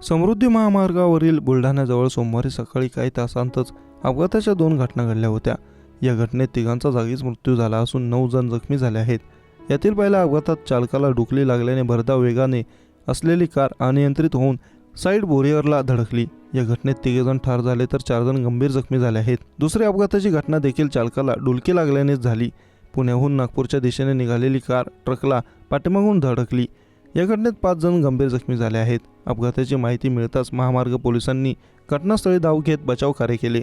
समृद्धी महामार्गावरील बुलढाण्याजवळ सोमवारी सकाळी काही तासांतच अपघाताच्या 2 घटना घडल्या होत्या. या घटनेत तिघांचा जागीच मृत्यू झाला असून 9 जण जखमी झाले आहेत. यातील पहिल्या अपघातात चालकाला डुकली लागल्याने भरधाव वेगाने असलेली कार अनियंत्रित होऊन साईड बोरिअरला धडकली. या घटनेत 3 जण ठार झाले तर 4 जण गंभीर जखमी झाले आहेत. दुसऱ्या अपघाताची घटना देखील चालकाला डुलकी लागल्यानेच झाली. पुण्याहून नागपूरच्या दिशेने निघालेली कार ट्रकला पाठीमागून धडकली. या घटनेत 5 जण गंभीर जखमी झाले आहेत. अपघाताची माहिती मिळताच महामार्ग पोलिसांनी घटनास्थळी धाव घेत बचाव कार्य केले.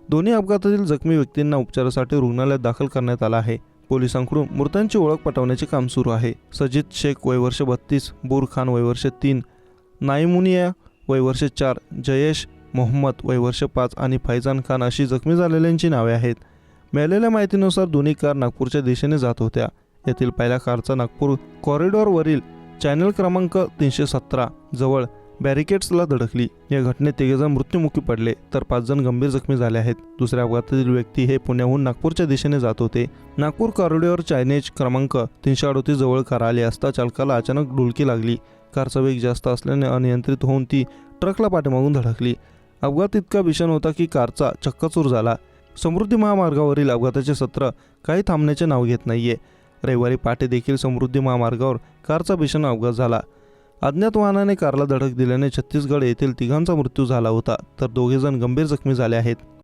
दोन्ही अपघातातील जखमी व्यक्तींना उपचारासाठी रुग्णालयात दाखल करण्यात आला आहे. पोलिसांकडून मृतांची ओळख पटवण्याचे काम सुरू आहे. सजिद शेख वय वर्ष 32, बुर खान वय वर्ष 3, नाईमुनिया वय वर्ष 4, जयेश मोहम्मद वय वर्ष 5 आणि फैजान खान अशी जखमी झालेल्यांची नावे आहेत. मिळालेल्या माहितीनुसार दोन्ही कार नागपूरच्या दिशेने जात होत्या. यातील पहिल्या कारचा नागपूर कॉरिडॉरवरील चॅनल क्रमांक 317 जवळ बॅरिकेड्सला धडकली. या घटनेत 3 जण मृत्युमुखी पडले तर 5 जण गंभीर जखमी झाले आहेत. दुसऱ्या अपघातातील व्यक्ती हे पुण्याहून नागपूरच्या दिशेने जात होते. नागपूर कॉरिडॉर चॅनेज क्रमांक 338 जवळ कार आली असता चालकाला अचानक डुलकी लागली. कारचा वेग जास्त असल्याने अनियंत्रित होऊन ती ट्रकला पाठीमागून धडकली. अपघात इतका भीषण होता की कारचा चक्काचूर झाला. समृद्धी महामार्गावरील अपघाताचे सत्र काही थांबण्याचे नाव घेत नाहीये. रविवारी पहाटे देखील समृद्धी महामार्गावर कारचा भीषण अपघात झाला. अज्ञात वाहनाने कारला धडक दिल्याने छत्तीसगड येथील 3 मृत्यू झाला होता तर 2 जण गंभीर जखमी झाले आहेत.